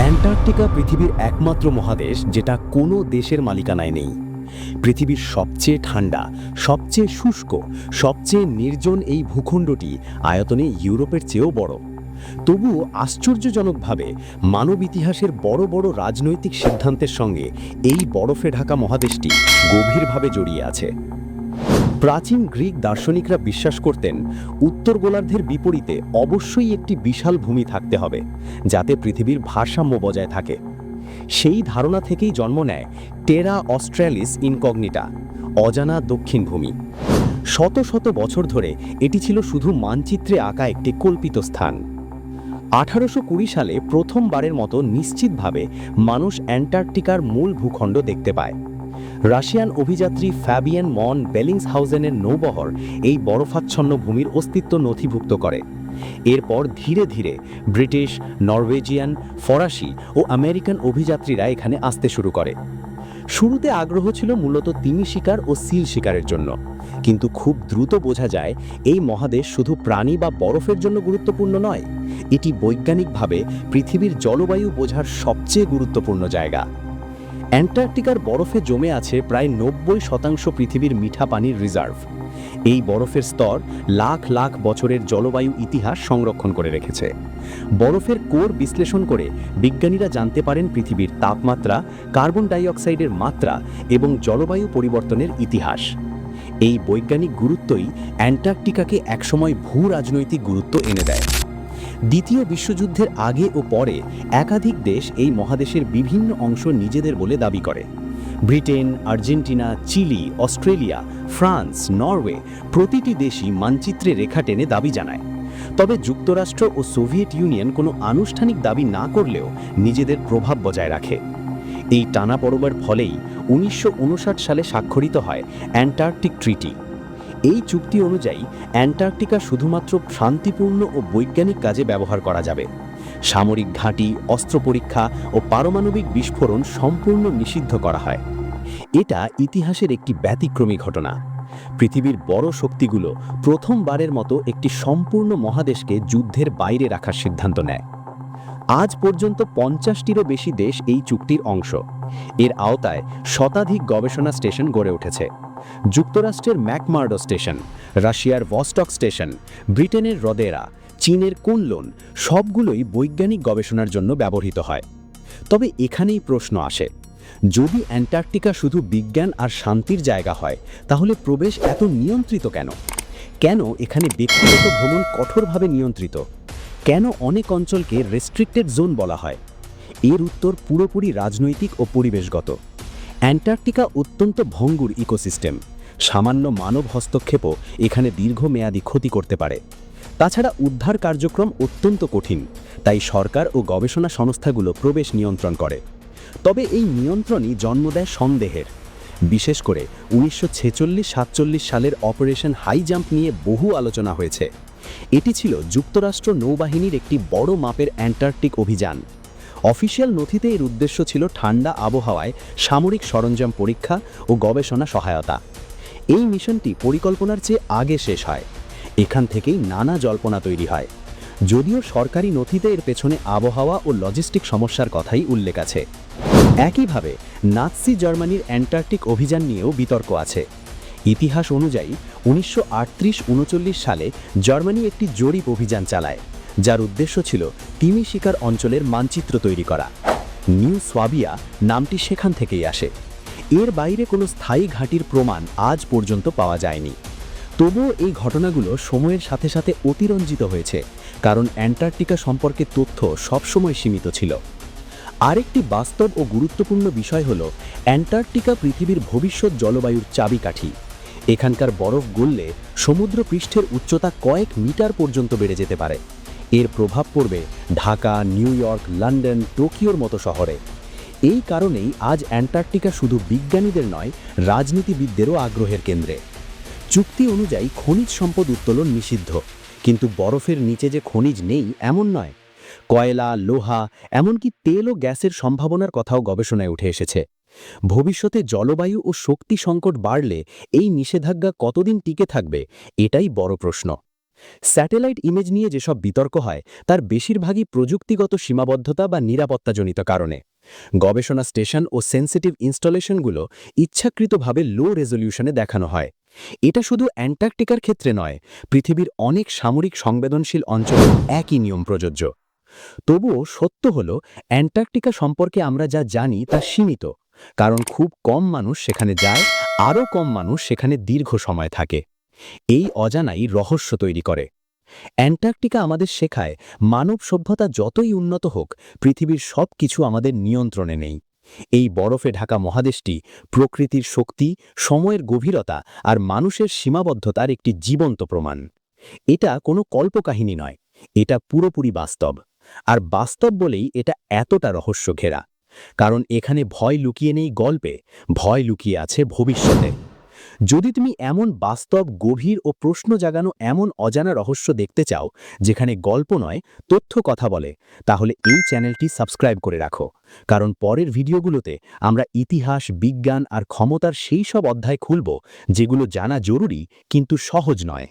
Antarctica পৃথিবীর একমাত্র মহাদেশ যেটা কোনো দেশের মালিকানায় নেই। পৃথিবীর সবচেয়ে ঠান্ডা, সবচেয়ে শুষ্ক, সবচেয়ে নির্জন এই ভূখণ্ডটি আয়তনে ইউরোপের চেয়েও বড়। তবুও আশ্চর্যজনকভাবে মানব ইতিহাসের বড় বড় রাজনৈতিক সিদ্ধান্তের সঙ্গে এই বরফে ঢাকা মহাদেশটি গভীরভাবে জড়িয়ে আছে। প্রাচীন গ্রিক দার্শনিকরা বিশ্বাস করতেন উত্তর গোলার্ধের বিপরীতে অবশ্যই একটি বিশাল ভূমি থাকতে হবে, যাতে পৃথিবীর ভারসাম্য বজায় থাকে। সেই ধারণা থেকেই জন্ম নেয় টেরা অস্ট্রালিস ইনকগনিটা, অজানা দক্ষিণ ভূমি। শত শত বছর ধরে এটি ছিল শুধু মানচিত্রে আঁকা একটি কল্পিত স্থান। 1820 সালে প্রথমবারের মতো নিশ্চিতভাবে মানুষ অ্যান্টার্কটিকার মূল ভূখণ্ড দেখতে পায়। রাশিয়ান অভিযাত্রী ফ্যাবিয়ান মন বেলিংসহাউজেনের নৌবহর এই বরফাচ্ছন্ন ভূমির অস্তিত্ব নথিভুক্ত করে। এরপর ধীরে ধীরে ব্রিটিশ, নরওয়েজিয়ান, ফরাসি ও আমেরিকান অভিযাত্রীরা এখানে আসতে শুরু করে। শুরুতে আগ্রহ ছিল মূলত তিমি শিকার ও সিল শিকারের জন্য, কিন্তু খুব দ্রুত বোঝা যায় এই মহাদেশ শুধু প্রাণী বা বরফের জন্য গুরুত্বপূর্ণ নয়, এটি বৈজ্ঞানিকভাবে পৃথিবীর জলবায়ু বোঝার সবচেয়ে গুরুত্বপূর্ণ জায়গা। অ্যান্টার্কটিকার বরফে জমে আছে প্রায় 90% পৃথিবীর মিঠা পানির রিজার্ভ। এই বরফের স্তর লাখ লাখ বছরের জলবায়ু ইতিহাস সংরক্ষণ করে রেখেছে। বরফের কোর বিশ্লেষণ করে বিজ্ঞানীরা জানতে পারেন পৃথিবীর তাপমাত্রা, কার্বন ডাই অক্সাইডের মাত্রা এবং জলবায়ু পরিবর্তনের ইতিহাস। এই বৈজ্ঞানিক গুরুত্বই অ্যান্টার্কটিকাকে একসময় ভূ রাজনৈতিক গুরুত্ব এনে দেয়। দ্বিতীয় বিশ্বযুদ্ধের আগে ও পরে একাধিক দেশ এই মহাদেশের বিভিন্ন অংশ নিজেদের বলে দাবি করে। Britain, Argentina, Chile, Australia, France, Norway প্রতিটি দেশই মানচিত্রে রেখা টেনে দাবি জানায়। তবে যুক্তরাষ্ট্র ও সোভিয়েত ইউনিয়ন কোনো আনুষ্ঠানিক দাবি না করলেও নিজেদের প্রভাব বজায় রাখে। এই টানাপোড়েনের ফলেই 1959 সালে স্বাক্ষরিত হয় অ্যান্টার্কটিক ট্রিটি। এই চুক্তি অনুযায়ী অ্যান্টার্কটিকা শুধুমাত্র শান্তিপূর্ণ ও বৈজ্ঞানিক কাজে ব্যবহার করা যাবে। সামরিক ঘাঁটি, অস্ত্র পরীক্ষা ও পারমাণবিক বিস্ফোরণ সম্পূর্ণ নিষিদ্ধ করা হয়। এটা ইতিহাসের একটি ব্যতিক্রমী ঘটনা। পৃথিবীর বড় শক্তিগুলো প্রথমবারের মতো একটি সম্পূর্ণ মহাদেশকে যুদ্ধের বাইরে রাখার সিদ্ধান্ত নেয়। আজ পর্যন্ত 50টিরও বেশি দেশ এই চুক্তির অংশ। এর আওতায় শতাধিক গবেষণা স্টেশন গড়ে উঠেছে। যুক্তরাষ্ট্রের ম্যাকমার্ডো স্টেশন, রাশিয়ার ভস্টক স্টেশন, ব্রিটেনের রদেরা, চীনের কুনলুন সবগুলোই বৈজ্ঞানিক গবেষণার জন্য ব্যবহৃত হয়। তবে এখানেই প্রশ্ন আসে, যদি অ্যান্টার্কটিকা শুধু বিজ্ঞান আর শান্তির জায়গা হয়, তাহলে প্রবেশ এত নিয়ন্ত্রিত কেন? কেন এখানে ব্যক্তিগত ভ্রমণ কঠোরভাবে নিয়ন্ত্রিত? কেন অনেক অঞ্চলকে রেস্ট্রিক্টেড জোন বলা হয়? এর উত্তর পুরোপুরি রাজনৈতিক ও পরিবেশগত। অ্যান্টার্কটিকা অত্যন্ত ভঙ্গুর ইকোসিস্টেম। সামান্য মানব হস্তক্ষেপও এখানে দীর্ঘমেয়াদী ক্ষতি করতে পারে। তাছাড়া উদ্ধার কার্যক্রম অত্যন্ত কঠিন, তাই সরকার ও গবেষণা সংস্থাগুলো প্রবেশ নিয়ন্ত্রণ করে। তবে এই নিয়ন্ত্রণই জন্ম দেয় সন্দেহের। বিশেষ করে 1946-47 সালের অপারেশন হাই জাম্প নিয়ে বহু আলোচনা হয়েছে। এটি ছিল যুক্তরাষ্ট্র নৌবাহিনীর একটি বড় মাপের অ্যান্টার্কটিক অভিযান। অফিসিয়াল নথিতে এর উদ্দেশ্য ছিল ঠান্ডা আবহাওয়ায় সামরিক সরঞ্জাম পরীক্ষা ও গবেষণা সহায়তা। এই মিশনটি পরিকল্পনার চেয়ে আগে শেষ হয়। এখান থেকেই নানা জল্পনা তৈরি হয়। যদিও সরকারি নথিতে এর পেছনে আবহাওয়া ও লজিস্টিক সমস্যার কথাই উল্লেখ আছে। একইভাবে নাৎসি জার্মানির অ্যান্টার্কটিক অভিযান নিয়েও বিতর্ক আছে। ইতিহাস অনুযায়ী 1938-39 সালে জার্মানি একটি জরিপ অভিযান চালায়, যার উদ্দেশ্য ছিল তিমি শিকার অঞ্চলের মানচিত্র তৈরি করা। নিউ সোয়াবিয়া নামটি সেখান থেকেই আসে। এর বাইরে কোনো স্থায়ী ঘাঁটির প্রমাণ আজ পর্যন্ত পাওয়া যায়নি। তবুও এই ঘটনাগুলো সময়ের সাথে সাথে অতিরঞ্জিত হয়েছে, কারণ অ্যান্টার্কটিকা সম্পর্কে তথ্য সবসময় সীমিত ছিল। আরেকটি বাস্তব ও গুরুত্বপূর্ণ বিষয় হল অ্যান্টার্কটিকা পৃথিবীর ভবিষ্যৎ জলবায়ুর চাবিকাঠি। এখানকার বরফ গললে সমুদ্র পৃষ্ঠের উচ্চতা কয়েক মিটার পর্যন্ত বেড়ে যেতে পারে। এর প্রভাব পড়বে ঢাকা, নিউ ইয়র্ক, লন্ডন, টোকিওর মতো শহরে। এই কারণেই আজ অ্যান্টার্কটিকা শুধু বিজ্ঞানীদের নয়, রাজনীতিবিদদেরও আগ্রহের কেন্দ্রে। চুক্তি অনুযায়ী খনিজ সম্পদ উত্তোলন নিষিদ্ধ, কিন্তু বরফের নিচে যে খনিজ নেই এমন নয়। কয়লা, লোহা, এমনকি তেল ও গ্যাসের সম্ভাবনার কথাও গবেষণায় উঠে এসেছে। ভবিষ্যতে জলবায়ু ও শক্তি সংকট বাড়লে এই নিষেধাজ্ঞা কতদিন টিকে থাকবে, এটাই বড় প্রশ্ন। স্যাটেলাইট ইমেজ নিয়ে যেসব বিতর্ক হয় তার বেশিরভাগই প্রযুক্তিগত সীমাবদ্ধতা বা নিরাপত্তাজনিত কারণে। গবেষণা স্টেশন ও সেন্সিটিভ ইনস্টলেশনগুলো ইচ্ছাকৃতভাবে লো রেজলিউশনে দেখানো হয়। এটা শুধু অ্যান্টার্কটিকার ক্ষেত্রে নয়, পৃথিবীর অনেক সামরিক সংবেদনশীল অঞ্চলে একই নিয়ম প্রযোজ্য। তবুও সত্য হল, অ্যান্টার্কটিকা সম্পর্কে আমরা যা জানি তা সীমিত, কারণ খুব কম মানুষ সেখানে যায়, আরও কম মানুষ সেখানে দীর্ঘ সময় থাকে। এই অজানাই রহস্য তৈরি করে। অ্যান্টার্কটিকা আমাদের শেখায়, মানব সভ্যতা যতই উন্নত হোক, পৃথিবীর সব কিছু আমাদের নিয়ন্ত্রণে নেই। এই বরফে ঢাকা মহাদেশটি প্রকৃতির শক্তি, সময়ের গভীরতা আর মানুষের সীমাবদ্ধতার একটি জীবন্ত প্রমাণ। এটা কোনো কল্পকাহিনী নয়, এটা পুরোপুরি বাস্তব। আর বাস্তব বলেই এটা এতটা রহস্য ঘেরা। কারণ এখানে ভয় লুকিয়ে নেই গল্পে, ভয় লুকিয়ে আছে ভবিষ্যতে। যদি তুমি এমন বাস্তব, গভীর ও প্রশ্ন জাগানো এমন অজানা রহস্য দেখতে চাও যেখানে গল্প নয়, তথ্য কথা বলে, তাহলে এই চ্যানেলটি সাবস্ক্রাইব করে রাখো। কারণ পরের ভিডিওগুলোতে আমরা ইতিহাস, বিজ্ঞান আর ক্ষমতার সেই সব অধ্যায় খুলব যেগুলো জানা জরুরি কিন্তু সহজ নয়।